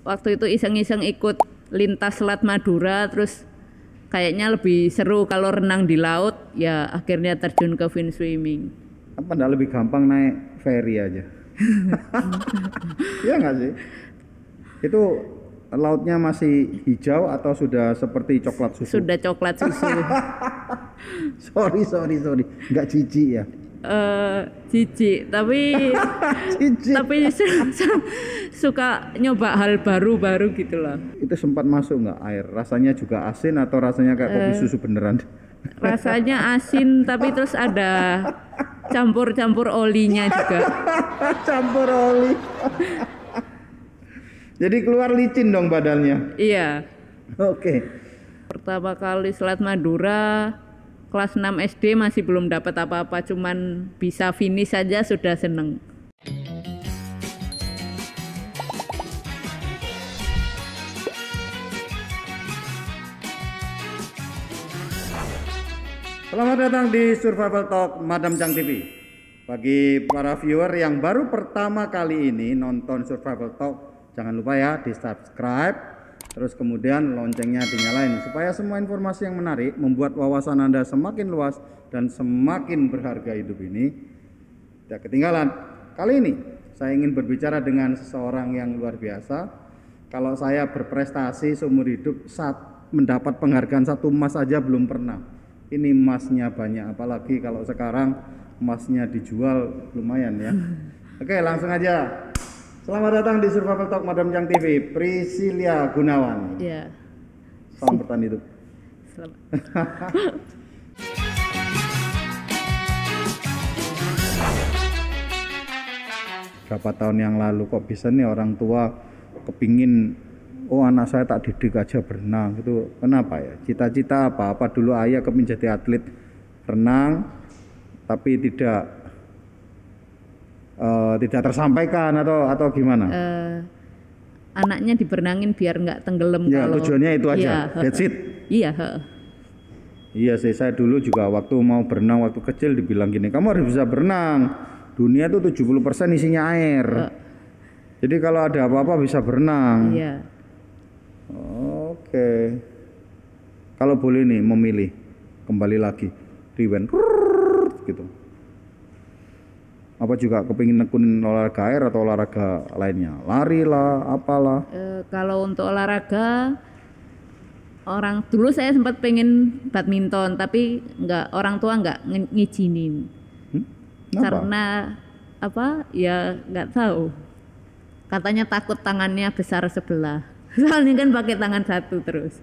Waktu itu iseng-iseng ikut lintas Selat Madura, terus kayaknya lebih seru kalau renang di laut, ya akhirnya terjun ke fin swimming. Apa enggak lebih gampang naik ferry aja? Iya nggak sih? Itu lautnya masih hijau atau sudah seperti coklat susu? Sudah coklat susu. sorry, nggak jijik ya? Jijik, tapi Jijik. tapi suka nyoba hal baru-baru gitu loh. Itu sempat masuk nggak air? Rasanya juga asin atau rasanya kayak kopi susu beneran? Rasanya asin, tapi terus ada campur-campur olinya juga. Campur oli. Jadi keluar licin dong badannya. Iya. Oke. Pertama kali Selat Madura, kelas 6 SD masih belum dapat apa-apa, cuman bisa finish saja sudah seneng. Selamat datang di Survival Talk Madam Chang TV. Bagi para viewer yang baru pertama kali ini nonton Survival Talk, jangan lupa ya di subscribe, terus kemudian loncengnya dinyalain supaya semua informasi yang menarik membuat wawasan Anda semakin luas dan semakin berharga hidup ini tidak ketinggalan. Kali ini saya ingin berbicara dengan seseorang yang luar biasa. Kalau saya berprestasi seumur hidup mendapat penghargaan 1 emas saja belum pernah. Ini emasnya banyak, apalagi kalau sekarang emasnya dijual lumayan ya. Oke, langsung aja. Selamat datang di Survival Talk Madam Chang TV, Priscilia Gunawan. Iya. Salam bertahan hidup. Selamat. Berapa tahun yang lalu kok bisa nih orang tua kepingin, oh anak saya tak didik aja berenang gitu. Kenapa ya? Cita-cita apa dulu ayah kepingin jadi atlet renang tapi tidak tersampaikan atau gimana? Anaknya diberenangin biar nggak tenggelam. Ya, tujuannya itu aja. Iya, That's it. Iya. Iya sih, saya dulu juga waktu mau berenang waktu kecil dibilang gini, kamu harus bisa berenang. Dunia itu 70% isinya air. Jadi kalau ada apa-apa bisa berenang. Iya. Oke. Kalau boleh nih memilih, kembali lagi rewind gitu. Apa juga kepingin nekunin olahraga air atau olahraga lainnya? Lari lah, apalah. Kalau untuk olahraga, dulu saya sempat pengen badminton, tapi orang tua nggak ngizinin. Karena apa? Ya nggak tahu. Katanya takut tangannya besar sebelah. Soalnya kan pakai tangan satu terus.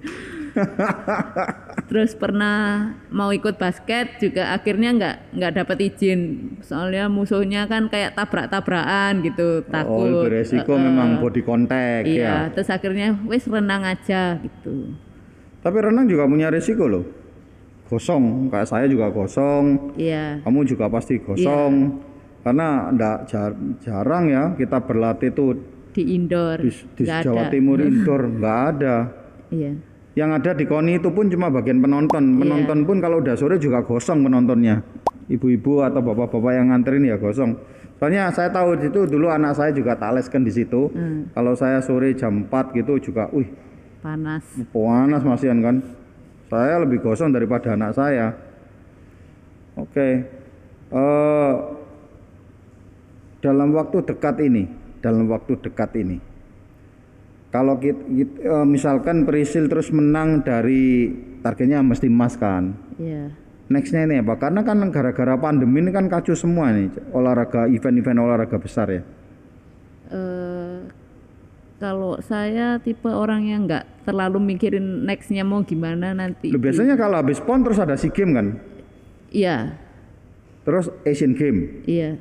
Terus pernah mau ikut basket juga akhirnya nggak dapat izin. Soalnya musuhnya kan kayak tabrak-tabrakan gitu, takut. Oh, beresiko memang body contact iya, ya. terus akhirnya wes renang aja gitu. Tapi renang juga punya resiko loh. Gosong, kayak saya juga gosong. Iya. Kamu juga pasti gosong. Iya. Karena jarang ya kita berlatih tuh di indoor. Di Jawa Timur indoor nggak ada. Iya. Yang ada di KONI itu pun cuma bagian penonton. Penonton pun kalau udah sore juga gosong penontonnya. Ibu-ibu atau bapak-bapak yang nganterin ya gosong. Soalnya saya tahu itu dulu anak saya juga tak leskan di situ. Kalau saya sore jam 4 gitu juga, panas masihan kan. Saya lebih gosong daripada anak saya. Oke. Dalam waktu dekat ini, kalau misalkan Priscil terus menang dari targetnya mesti emas kan? Iya. Nextnya ini apa? Karena kan gara-gara pandemi ini kan kacau semua nih olahraga, event-event olahraga besar ya. Kalau saya tipe orang yang nggak terlalu mikirin nextnya mau gimana nanti. Biasanya kalau habis PON terus ada SEA Games kan? Iya. Terus Asian Games? Iya.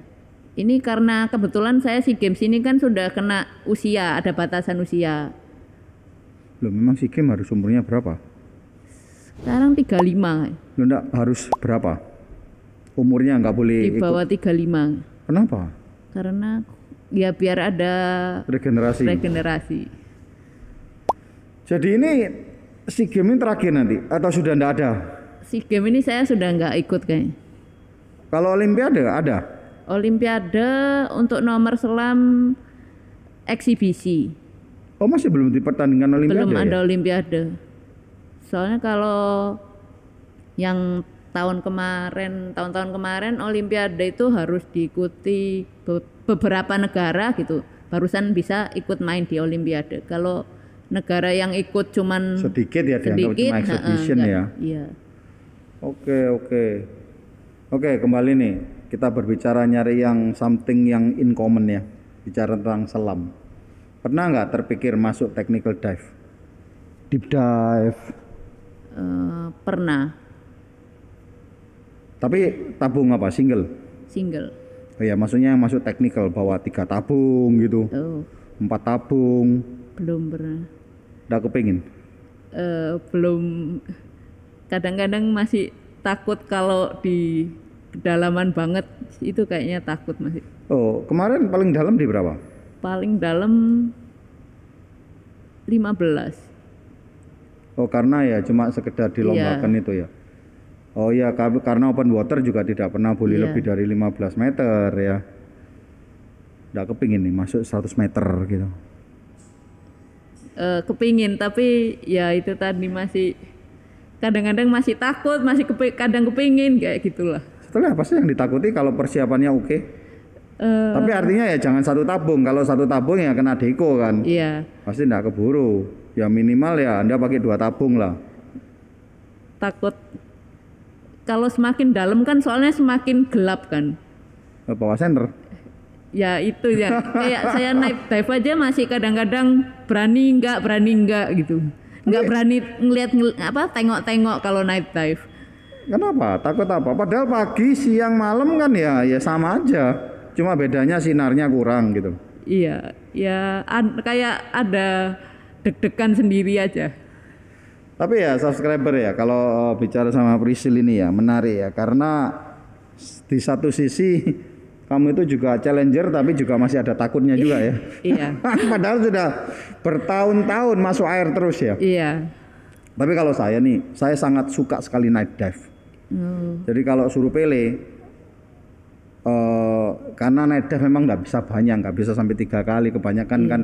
Ini karena kebetulan saya SEA Games ini kan sudah kena usia, ada batasan usia. Loh, memang SEA Games harus umurnya berapa? Sekarang 35. Loh, enggak harus berapa? Umurnya nggak boleh di bawah 35. Kenapa? Karena ya biar ada regenerasi. Jadi ini SEA Games ini terakhir nanti atau sudah enggak ada? SEA Games ini saya sudah nggak ikut kayaknya. Kalau Olimpiade ada? Olimpiade untuk nomor selam eksibisi. Oh, masih belum dipertandingkan Olimpiade? Belum ada ya? Olimpiade. Soalnya kalau yang tahun-tahun kemarin Olimpiade itu harus diikuti beberapa negara gitu, barusan bisa ikut main di Olimpiade. Kalau negara yang ikut cuman sedikit ya, dianggap cuma exhibition ya. Iya. Oke, kembali nih. Kita berbicara nyari yang something yang in common ya. Bicara tentang selam. Pernah nggak terpikir masuk technical dive? Deep dive? Pernah. Tapi tabung apa? Single? Single. Oh ya, maksudnya yang masuk technical, bawa 3 tabung gitu. 4 tabung. Belum pernah. Udah kepingin? Belum. Kadang-kadang masih takut kalau di kedalaman banget, itu kayaknya takut masih. Oh, kemarin paling dalam di berapa? Paling dalam 15. Oh, karena ya cuma sekedar dilombakan itu ya. Oh ya, karena open water juga tidak pernah boleh lebih dari 15 meter ya. Udah kepingin nih masuk 100 meter gitu. Kepingin, tapi ya itu tadi masih kadang-kadang masih takut, masih kadang kepingin kayak gitulah. Setelah apa sih yang ditakuti kalau persiapannya oke? Tapi artinya ya jangan 1 tabung. Kalau 1 tabung ya kena deko kan. Iya. Pasti enggak keburu. Ya minimal ya Anda pakai 2 tabung lah. Takut kalau semakin dalam kan, soalnya semakin gelap kan. Bawa senter. Ya itu ya. Kayak saya naik dive aja masih kadang-kadang berani enggak gitu. Enggak berani ngelihat tengok-tengok kalau naik dive. Kenapa? Takut apa? Padahal pagi, siang, malam kan ya sama aja. Cuma bedanya sinarnya kurang gitu. Iya, ya kayak ada deg-degan sendiri aja. Tapi ya subscriber ya, kalau bicara sama Prisil ini ya menarik ya, karena di satu sisi kamu itu juga challenger tapi juga masih ada takutnya juga ya. Iya. Padahal sudah bertahun-tahun masuk air terus ya. Iya. Tapi kalau saya nih, saya sangat suka sekali night dive. Jadi kalau suruh pilih, karena night dive memang nggak bisa banyak, nggak bisa sampai 3 kali, kebanyakan kan.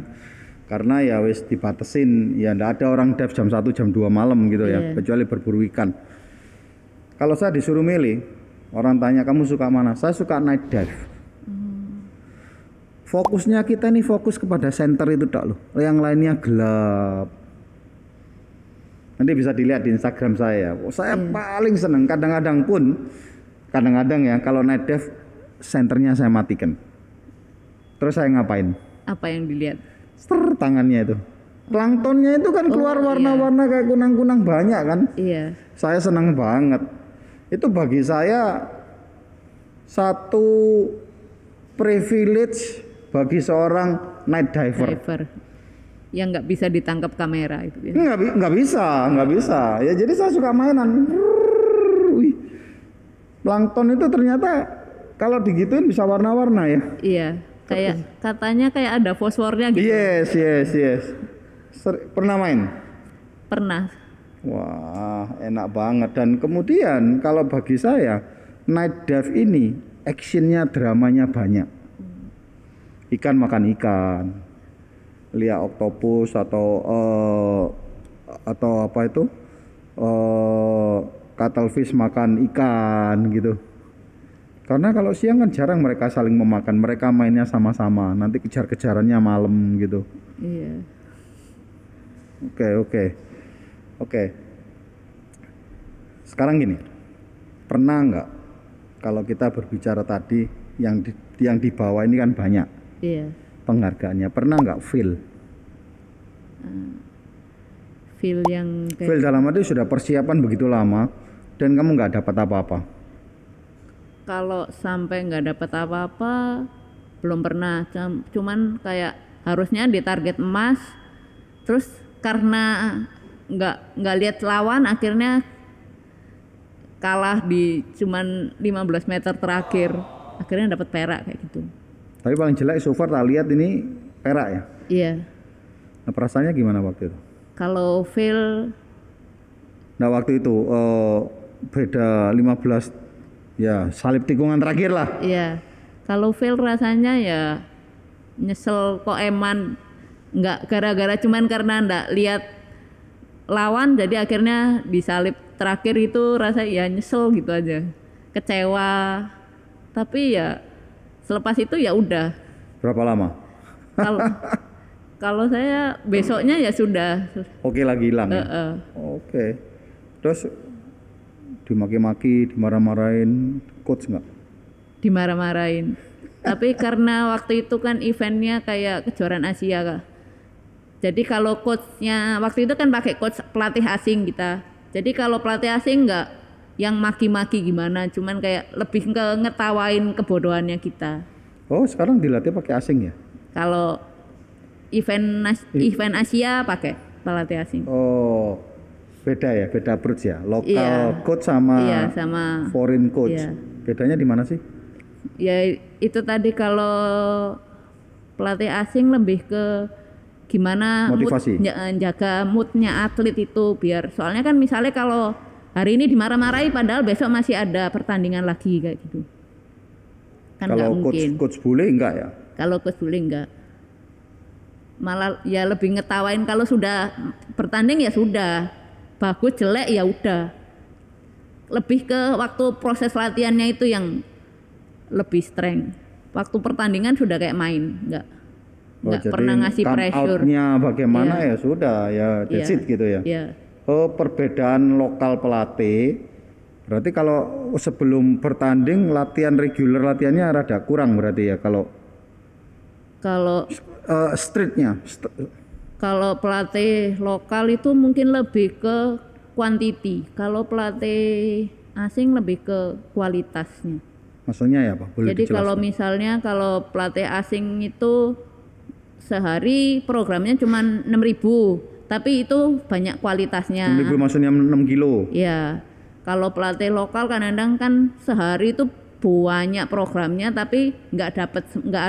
Karena ya wis dibatesin, ya ndak ada orang dive jam 1 jam 2 malam gitu ya, kecuali berburu ikan. Kalau saya disuruh milih, orang tanya kamu suka mana? Saya suka night dive. Fokusnya kita nih fokus kepada center itu tak loh, yang lainnya gelap. Nanti bisa dilihat di Instagram saya. Saya paling seneng, kadang-kadang ya kalau night dive senternya saya matikan. Terus saya ngapain? Apa yang dilihat? Tangannya itu, planktonnya itu kan keluar warna-warna kayak kunang-kunang banyak kan. Iya. Saya senang banget. Itu bagi saya satu privilege bagi seorang night diver. Yang nggak bisa ditangkap kamera itu ya. Nggak bisa. Ya jadi saya suka mainan. Wih, plankton itu ternyata kalau digituin bisa warna-warna ya. Iya. Kayak katanya kayak ada fosfornya gitu. Yes. Pernah main? Pernah. Wah, enak banget. Dan kemudian kalau bagi saya night dive ini actionnya, dramanya banyak. Ikan makan ikan, lihat oktopus atau apa itu, cuttlefish makan ikan gitu. Karena kalau siang kan jarang mereka saling memakan, mereka mainnya sama-sama. Nanti kejar-kejarannya malam gitu. Iya. Oke. Sekarang gini, pernah nggak kalau kita berbicara tadi yang di bawah ini kan banyak penghargaannya, pernah nggak feel yang kayak feel dalam arti sudah persiapan begitu lama dan kamu nggak dapat apa-apa? Kalau sampai nggak dapat apa-apa belum pernah, cuman kayak harusnya di target emas, terus karena nggak lihat lawan akhirnya kalah di cuman 15 meter terakhir, akhirnya dapat perak kayak gitu. Tapi paling jelek so far tak lihat ini perak ya? Iya. Nah, perasaannya gimana waktu itu? Kalau fail, nah waktu itu beda 15 ya, salib tikungan terakhir lah. Iya. Kalau fail rasanya ya nyesel kok eman Nggak gara-gara cuman karena nggak lihat lawan jadi akhirnya disalip terakhir itu rasa ya nyesel gitu aja, kecewa. Tapi ya selepas itu ya udah. Berapa lama? Kalau kalau saya besoknya ya sudah. Oke, lagi hilang ya? Oke. Terus dimaki-maki, dimarah-marahin coach nggak? Dimarah-marahin. Tapi karena waktu itu kan eventnya kayak kejuaraan Asia Kak. Jadi kalau coachnya waktu itu kan pakai coach pelatih asing kita. Jadi kalau pelatih asing nggak yang maki-maki gimana, cuman kayak lebih ke ngetawain kebodohannya kita. Oh, sekarang dilatih pakai asing ya? Kalau event Asia pakai pelatih asing. Oh, beda ya, beda approach ya. Lokal Iya. coach sama, sama foreign coach. iya. Bedanya di mana sih? Ya itu tadi kalau pelatih asing lebih ke gimana Motivasi. jaga moodnya atlet itu biar soalnya kan misalnya kalau hari ini dimarah-marahi padahal besok masih ada pertandingan lagi kayak gitu. Kan nggak Kalau mungkin. coach bule enggak ya? Kalau coach bule enggak. Malah ya lebih ngetawain kalau sudah bertanding ya sudah. Bagus jelek ya udah. Lebih ke waktu proses latihannya itu yang lebih strength. Waktu pertandingan sudah kayak main, enggak pernah ngasih pressure. Out-nya bagaimana Iya. ya sudah ya that's Iya. it gitu ya. Iya. Oh, perbedaan lokal pelatih. Berarti kalau sebelum bertanding latihan reguler latihannya rada kurang berarti ya kalau Kalau streetnya. kalau pelatih lokal itu mungkin lebih ke quantity. Kalau pelatih asing lebih ke kualitasnya. Maksudnya ya Pak? Boleh Jadi kalau dijelaskan? misalnya kalau pelatih asing itu sehari programnya cuma 6.000, tapi itu banyak kualitasnya. 6.000 maksudnya 6 kilo. Ya, kalau pelatih lokal kadang-kadang kan sehari itu banyak programnya, tapi nggak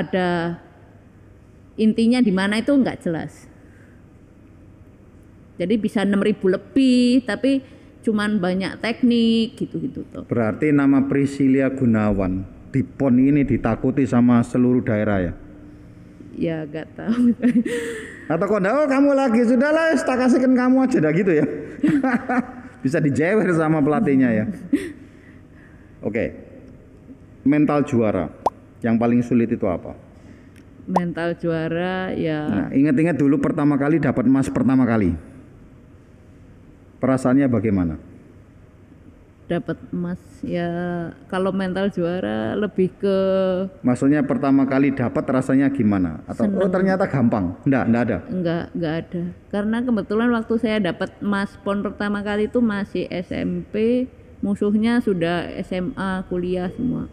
ada intinya di mana itu nggak jelas. Jadi bisa 6.000 lebih, tapi cuman banyak teknik gitu-gitu tuh. Berarti nama Priscilia Gunawan di PON ini ditakuti sama seluruh daerah ya? Ya nggak tahu. Atau kok oh kamu lagi sudahlah tak kasihkan kamu aja dah gitu ya? Bisa dijewer sama pelatihnya ya? Oke. Mental juara yang paling sulit itu apa? Mental juara ya. Nah, ingat-ingat dulu pertama kali dapat emas pertama kali. Perasaannya bagaimana? Dapat emas ya, kalau mental juara lebih ke Maksudnya pertama kali dapat rasanya gimana? Atau oh ternyata gampang? Enggak ada. enggak ada. Karena kebetulan waktu saya dapat emas PON pertama kali itu masih SMP, musuhnya sudah SMA, kuliah semua.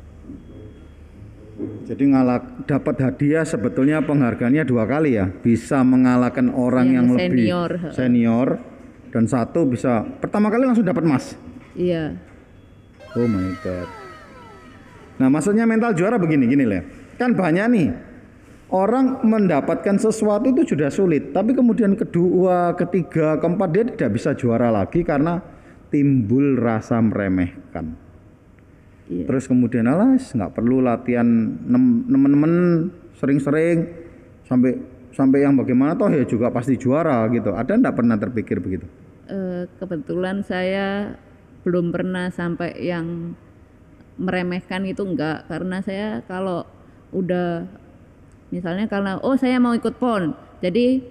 Jadi dapat hadiah sebetulnya penghargaannya 2 kali ya. Bisa mengalahkan orang yang lebih senior dan satu bisa pertama kali langsung dapat emas. Iya. Oh my god. Nah, maksudnya mental juara begini lah. Kan banyak nih orang mendapatkan sesuatu itu sudah sulit, tapi kemudian kedua, ketiga, keempat dia tidak bisa juara lagi karena timbul rasa meremehkan. Iya. Terus kemudian alas nggak perlu latihan temen-temen sering-sering sampai yang bagaimana toh ya juga pasti juara gitu. Ada enggak pernah terpikir begitu? Kebetulan saya belum pernah sampai yang meremehkan itu enggak, karena saya kalau udah misalnya karena saya mau ikut PON, jadi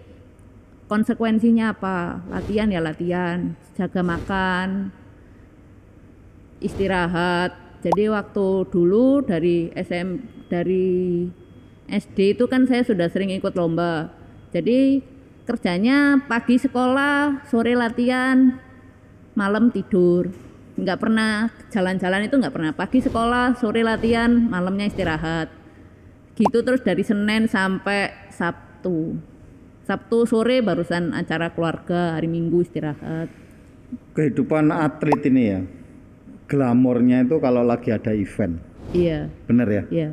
konsekuensinya apa? Latihan ya latihan, jaga makan, istirahat. Jadi waktu dulu dari SD itu kan saya sudah sering ikut lomba. Jadi kerjanya pagi sekolah, sore latihan, malam tidur. Nggak pernah jalan-jalan, itu nggak pernah. Pagi sekolah, sore latihan, malamnya istirahat. Gitu terus dari Senin sampai Sabtu. Sabtu sore barusan acara keluarga, hari Minggu istirahat. Kehidupan atlet ini ya, glamornya itu kalau lagi ada event. Iya. Bener ya? Iya.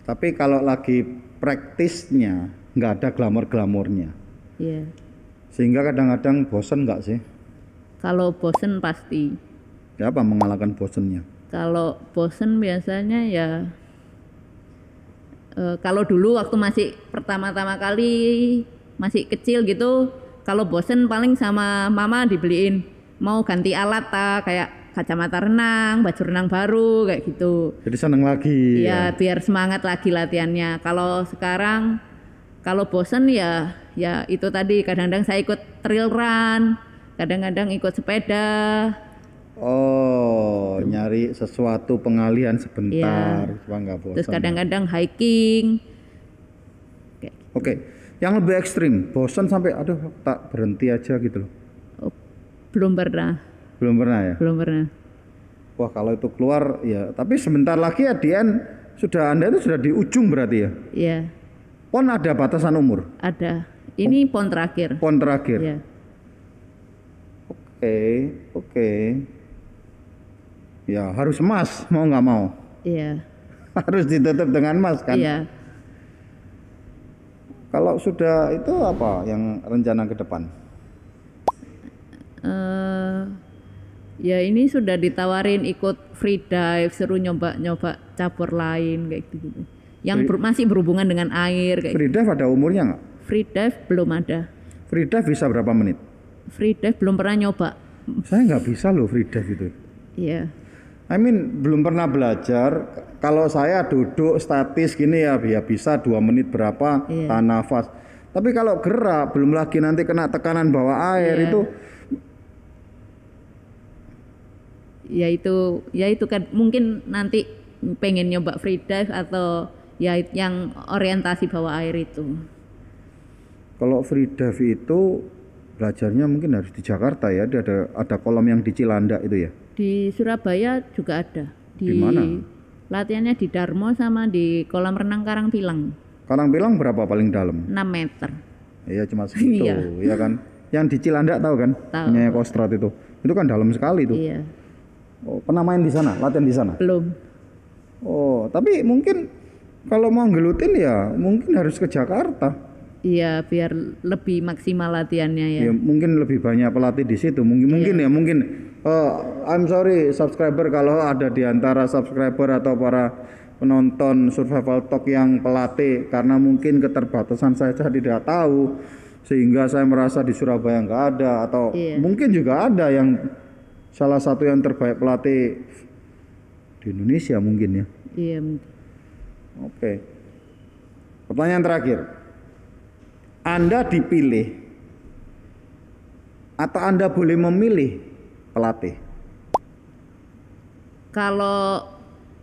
Tapi kalau lagi praktisnya nggak ada glamor-glamornya. Iya. Sehingga kadang-kadang bosen nggak sih? Kalau bosen pasti. Ya apa mengalahkan bosennya? Kalau bosen biasanya ya kalau dulu waktu masih pertama-tama kali masih kecil gitu, kalau bosen paling sama mama dibeliin mau ganti alat kayak kacamata renang, baju renang baru kayak gitu. Jadi seneng lagi. Iya, biar semangat lagi latihannya. Kalau sekarang kalau bosen ya itu tadi kadang-kadang saya ikut trail run, kadang-kadang ikut sepeda. Oh, nyari sesuatu pengalihan sebentar supaya nggak bosan. Terus kadang-kadang hiking. Oke, yang lebih ekstrim, bosan sampai aduh tak berhenti aja gitu loh. Oh, belum pernah. Belum pernah ya? Belum pernah. Wah, kalau itu keluar ya, tapi sebentar lagi ya Dian Anda itu sudah di ujung berarti ya? Iya. PON ada batasan umur? Ada. Ini PON terakhir. PON terakhir. Iya. Oke. Ya harus emas mau nggak mau. Iya. Harus ditutup dengan emas kan? Iya. Kalau sudah itu apa yang rencana ke depan? Ya ini sudah ditawarin ikut free dive, seru nyoba cabur lain kayak gitu. Yang masih berhubungan dengan air kayak free dive gitu. Ada umurnya nggak? Free dive belum ada. Free dive bisa berapa menit? Free dive belum pernah nyoba. Saya nggak bisa loh free dive itu. Iya. Belum pernah belajar. Kalau saya duduk statis gini ya bisa 2 menit berapa tahan nafas. Tapi kalau gerak belum lagi nanti kena tekanan bawah air itu. Ya itu kan mungkin nanti pengen nyoba free dive atau ya yang orientasi bawah air itu. Kalau free dive itu belajarnya mungkin harus di Jakarta ya. Ada kolam yang di Cilandak itu ya. Di Surabaya juga ada. Di mana? Latihannya di Darmo sama di kolam renang Karangpilang. Karangpilang berapa paling dalam? 6 meter. Iya cuma segitu, ya kan. Yang di Cilandak tahu kan? Tahu. Punya Kostrat itu. Itu kan dalam sekali tuh. Iya. Oh, pernah main di sana? Latihan di sana? Belum. Oh, tapi mungkin kalau mau gelutin ya mungkin harus ke Jakarta. Iya, biar lebih maksimal latihannya ya. Ya mungkin lebih banyak pelatih di situ. Mungkin I'm sorry subscriber kalau ada di antara subscriber atau para penonton Survival Talk yang pelatih, karena mungkin keterbatasan saya tidak tahu sehingga saya merasa di Surabaya nggak ada, atau mungkin juga ada yang salah satu yang terbaik pelatih di Indonesia mungkin ya. Iya mungkin. Oke. Pertanyaan terakhir. Anda dipilih atau Anda boleh memilih pelatih? Kalau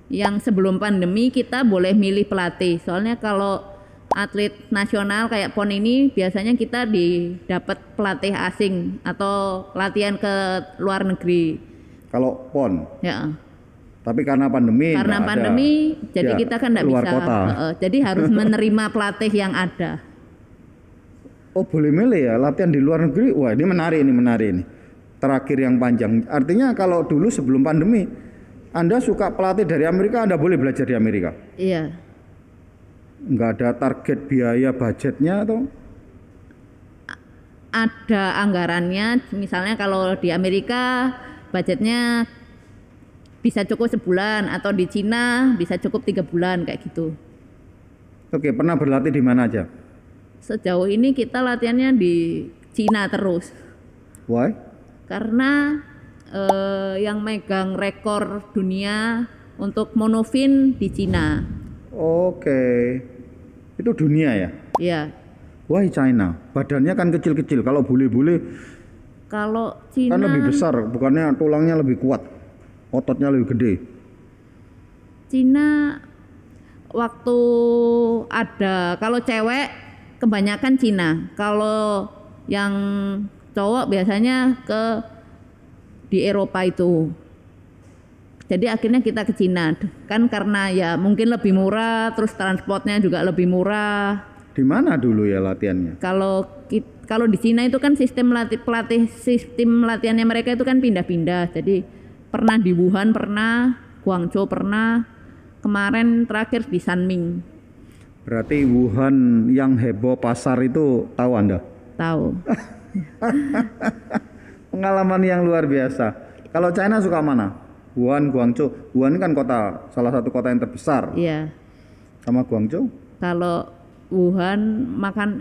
yang sebelum pandemi kita boleh milih pelatih. Soalnya kalau atlet nasional kayak PON ini biasanya kita dapat pelatih asing atau latihan ke luar negeri. Kalau PON? Ya. Tapi karena pandemi. Karena pandemi, jadi kita kan tidak bisa. Kota. Jadi harus menerima pelatih yang ada. Oh boleh milih ya latihan di luar negeri. Wah ini menarik ini. Terakhir yang panjang. Artinya kalau dulu sebelum pandemi, Anda suka pelatih dari Amerika, Anda boleh belajar di Amerika. Iya. Nggak ada target biaya budgetnya atau? Ada anggarannya. Misalnya kalau di Amerika budgetnya bisa cukup sebulan, atau di Cina bisa cukup 3 bulan kayak gitu. Oke, pernah berlatih di mana aja? Sejauh ini kita latihannya di Cina terus. Why? Karena yang megang rekor dunia untuk monofin di Cina. Oke. Itu dunia ya? Iya. Why China? Badannya kan kecil-kecil. Kalau bule-bule kalau Cina kan lebih besar, bukannya tulangnya lebih kuat, ototnya lebih gede. Cina waktu ada, kalau cewek kebanyakan Cina, kalau yang cowok biasanya di Eropa itu. Jadi akhirnya kita ke Cina kan karena ya mungkin lebih murah, terus transportnya juga lebih murah. Di mana dulu ya latihannya? Kalau di Cina itu kan sistem latihannya mereka itu kan pindah-pindah. Jadi pernah di Wuhan, pernah Guangzhou, pernah kemarin terakhir di Sanming. Berarti Wuhan yang heboh pasar itu tahu Anda? Tahu. Pengalaman yang luar biasa. Kalau China suka mana? Wuhan, Guangzhou. Wuhan kan salah satu kota yang terbesar. Iya. Sama Guangzhou? Kalau Wuhan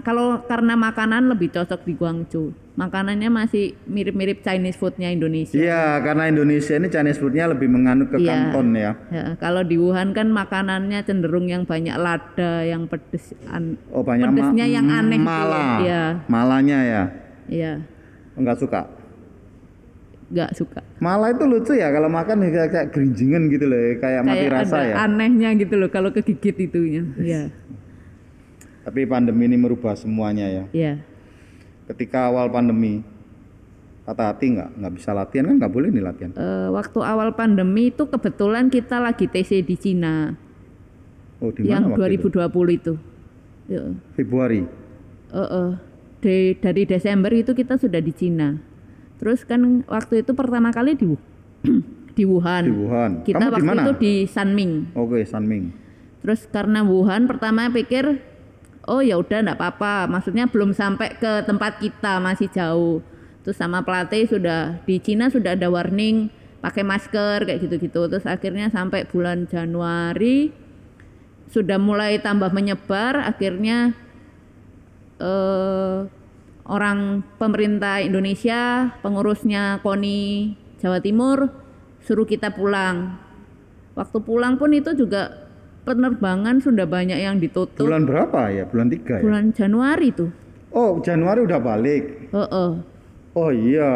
kalau karena makanan lebih cocok di Guangzhou. Makanannya masih mirip-mirip Chinese foodnya Indonesia. Iya, karena Indonesia ini Chinese foodnya lebih menganut ke Kanton ya. Kalau di Wuhan kan makanannya cenderung yang banyak lada, yang pedes, banyak pedesnya yang aneh. Mala. Gitu. Ya. Malanya ya. Iya. Enggak suka. Enggak suka. Mala itu lucu ya kalau makan kayak gerinjingan gitu loh, kayak mati rasa ada ya. Anehnya gitu loh kalau kegigit itunya. Iya. Tapi pandemi ini merubah semuanya ya. Iya. Ketika awal pandemi, patah hati nggak bisa latihan kan, nggak boleh nih latihan. Waktu awal pandemi itu kebetulan kita lagi TC di Cina. Oh, di mana yang 2020 itu? Ya. Februari. Dari Desember itu kita sudah di Cina. Terus kan waktu itu pertama kali di Wuhan. Di Wuhan. Kita Kamu waktu dimana? itu di Sanming. Oke, Sanming. Terus karena Wuhan pertama pikir oh ya udah enggak apa-apa, maksudnya belum sampai ke tempat kita, masih jauh. Terus sama pelatih sudah di Cina sudah ada warning pakai masker kayak gitu-gitu. Terus akhirnya sampai bulan Januari sudah mulai tambah menyebar, akhirnya orang pemerintah Indonesia, pengurusnya KONI Jawa Timur suruh kita pulang. Waktu pulang pun itu juga penerbangan sudah banyak yang ditutup. Bulan berapa ya? Bulan 3 ya? Bulan Januari tuh. Oh, Januari udah balik. Oh iya.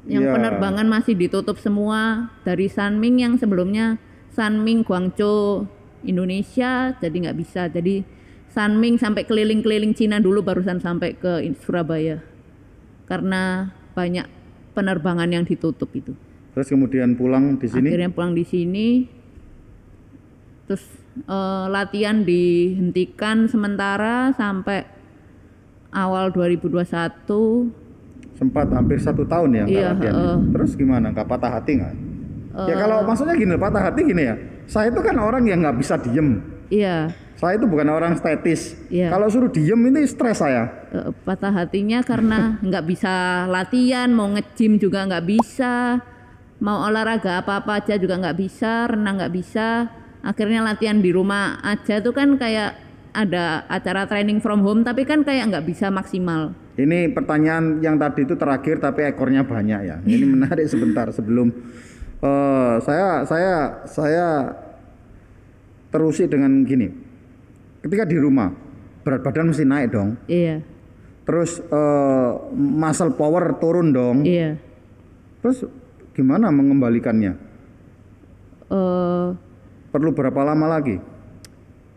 Yang penerbangan masih ditutup semua dari Sanming yang sebelumnya Sanming Guangzhou Indonesia jadi nggak bisa. Jadi Sanming sampai keliling-keliling Cina dulu barusan sampai ke Surabaya. Karena banyak penerbangan yang ditutup itu. Terus kemudian pulang di sini? Akhirnya pulang di sini. Terus latihan dihentikan sementara sampai awal 2021. Sempat hampir 1 tahun ya nggak latihan. Terus gimana? Nggak patah hati nggak? Ya kalau maksudnya gini, patah hati gini ya. Saya itu kan orang yang nggak bisa diem. Iya. Saya itu bukan orang statis. Iya. Kalau suruh diem ini stres saya. Patah hatinya karena nggak bisa latihan, mau nge-gym juga nggak bisa, mau olahraga apa-apa aja juga nggak bisa, renang nggak bisa. Akhirnya latihan di rumah aja tuh kan kayak ada acara training from home tapi kan kayak nggak bisa maksimal. Ini pertanyaan yang tadi itu terakhir tapi ekornya banyak ya. Ini menarik sebentar sebelum saya terusi dengan gini. Ketika di rumah berat badan mesti naik dong. Iya. Terus muscle power turun dong. Iya. Terus gimana mengembalikannya? Perlu berapa lama lagi?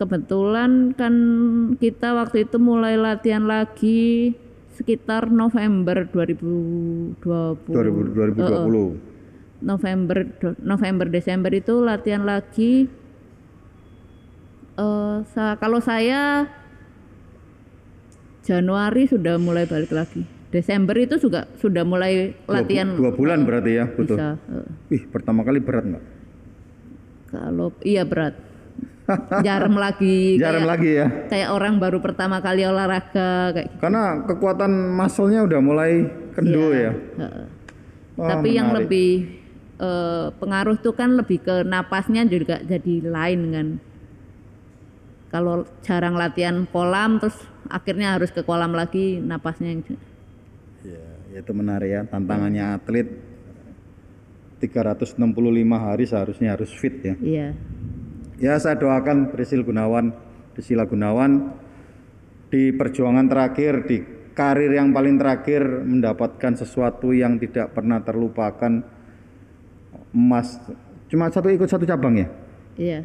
Kebetulan kan kita waktu itu mulai latihan lagi sekitar November 2020. November Desember itu latihan lagi. Kalau saya Januari sudah mulai balik lagi. Desember itu juga sudah mulai latihan. 2 bulan berarti ya, betul. Bisa. Pertama kali berat nggak? Kalau iya berat. Jarem lagi. Jarem lagi ya. Kayak orang baru pertama kali olahraga kayak gitu. Karena kekuatan muscle-nya udah mulai kendor ya. Tapi yang lebih pengaruh tuh kan lebih ke napasnya juga jadi lain kan. Kalau jarang latihan kolam terus akhirnya harus ke kolam lagi, napasnya yang ya itu menarik ya, tantangannya atlet 365 hari seharusnya harus fit ya. Iya. Ya saya doakan Priscil Gunawan, Priscilla Gunawan di perjuangan terakhir, di karir yang paling terakhir mendapatkan sesuatu yang tidak pernah terlupakan, emas. Cuma ikut satu cabang ya? Iya.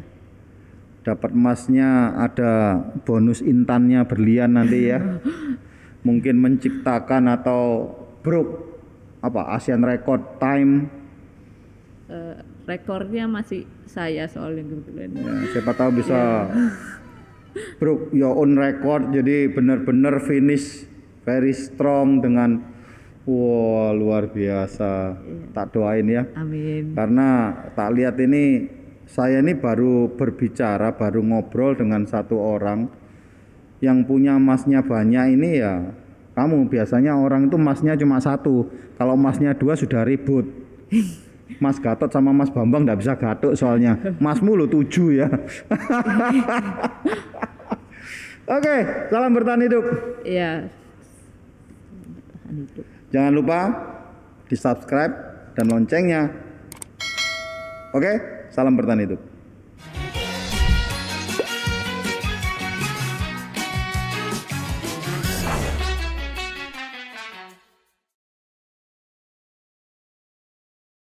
Dapat emasnya, ada bonus intannya berlian nanti ya. Mungkin menciptakan atau broke Asian record time. Rekornya masih saya soalnya kebetulan. Ya, siapa tahu bisa broke your own record, jadi benar-benar finish very strong dengan luar biasa. Iya. Tak doain ya. Amin. Karena tak lihat ini, saya ini baru berbicara, baru ngobrol dengan satu orang yang punya emasnya banyak ini ya. Kamu biasanya orang itu emasnya cuma 1, kalau emasnya 2 sudah ribut. Mas Gatot sama Mas Bambang nggak bisa gatuk soalnya. Masmu lo 7 ya. Oke, salam bertahan hidup. Iya. Bertahan hidup. Jangan lupa di subscribe dan loncengnya. Oke, salam bertahan hidup.